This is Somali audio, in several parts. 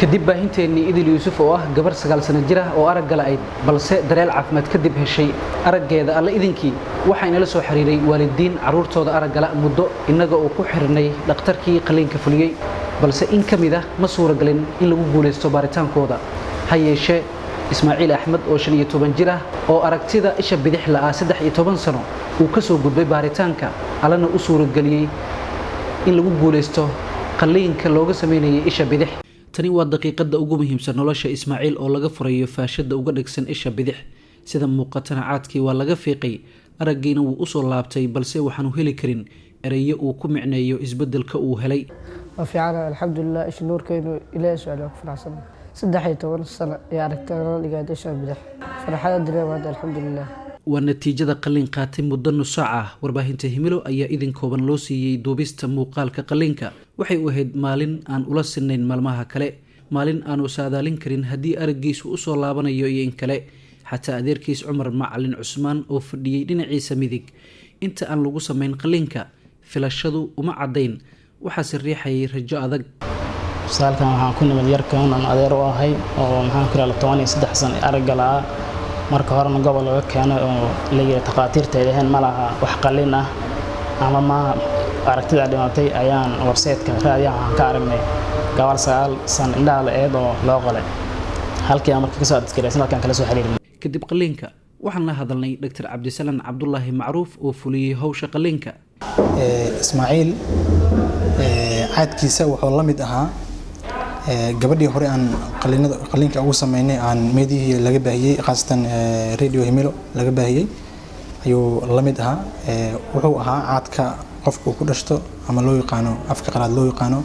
kadib baahinteennii idil yuusuf oo ah gabar 9 sano jir ah oo aragga la'ayd balse dareel caafimaad kadib heshay araggeeda alla idinkii waxayna la soo xiriiray waalidiin caruurtooda aragga la muddo inaga oo ku xirnay dhakhtarkii qaliinka fuliyay balse in kamid ah ma suuragalin in lagu guuleysto baaritaankooda ha yeeshee Ismaaciil Axmed oo 15 jir ah oo aragtida isha bidix la 13 sano uu ka soo gudbay baaritaanka alana u suuragaliyay in lagu guuleysto qaliinka looga sameeyay isha bidix tani waa daqiiqada ugu muhiimsan nolosha Ismaaciil oo laga furayo faashada uga dhagsan isha bidix sida muuqatana caadkii waa laga fiiqay araggiina wuu u soo laabtay balse waxaan u heli karin erayo uu ku micneeyo isbedelka uu helay وفعلا الحمد لله إيش نور كينو إلى سؤال فرحان صدحي تون سنة يا ركتنا لقيت إيش بدح فرحان الدنيا هذا الحمد لله ونتيجة قلين قاتم مدن ساعة warbaahinta himilo ayaa idin kooban loo siiyay duubista muuqaalka qalinka waxay u ahayd maalin aan ula sinayn maalmaha kale maalin aan u saadaalin karin hadii araggiisu u soo laabanayo iyo in kale xataa adeerkiis Cumar Macalin Cusmaan oo fadhiyay dhinaciisa midig inta aan lagu sameyn qalinka filashadu uma cadeyn waxa sariixay rajo adag salkan waxaan ku nimid yarkan aan adeer u ahay oo maxaan ku leeyahay 13 sano aragga la marka horena gobol laga keenay oo la yiri taqaatiirta ilaahan malaha wax qalin ah ama ma aragtida dhimatay ayaan website-ka raadiyaha ka aragnay gabar 9 sano indhaha la eedo loo qalay halkii markii ka soo adkaysan halkan kala soo xiriirnay kadib qalinka waxaan la hadalnay Dr. Cabdisalaan Cabdullaahi Macruuf oo fuliyay hawsha qalinka Ismaaciil caadkiisa wuxuu la mid ahaa gabadhii hore aan qalinka ugu sameynay aan meedihii laga baahiyay qaasatan radio himilo laga baahiyay ayuu la mid ahaa wuxuu ahaa caadka qofku ku dhashto ama loo yaqaano afka qalaad loo yaqaano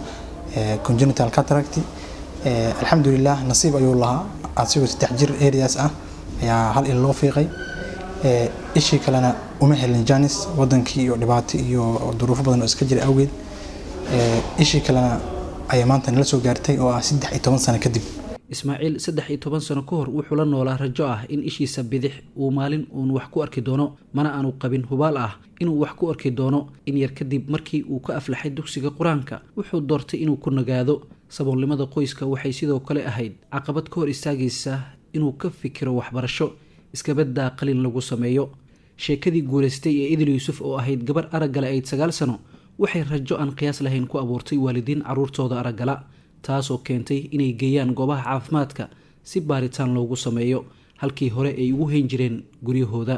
congenital cataract alxamdulillah nasiib ayuu lahaa asigoo 3 jir areas ah ayaa hal il loo fiiqay ishii kalena uma helin janis wadankii iyo dhibaato iyo duruufo badan oo iska jira awgeed ishii kalena ay maanta la soo gaartay oo ah 13 sano kadib Ismaaciil 13 sano ka hor wuxuu la noolaa rajo ah in ishiisa bidix uu maalin uun wax ku arki doono mana aanu qabin hubaal ah inuu wax ku arki doono in yar kadib markii uu ka aflaxay dugsiga quraanka wuxuu doortay inuu ku nagaado saboolnimada qoyska waxay sidoo kale ahayd caqabad ka hor istaagaysa inuu ka fikiro waxbarasho iska badda qalin lagu sameeyo sheekadii guuleystay ee Idil Yuusuf oo ahayd gabar aragga la 9 sano waxay rajo aan qiyaas lahayn ku abuurtay waalidiin caruurtooda aragga la taasoo keentay inay geeyaan goobaha caafimaadka si baaritaan loogu sameeyo halkii hore ay ugu hayn jireen guryahooda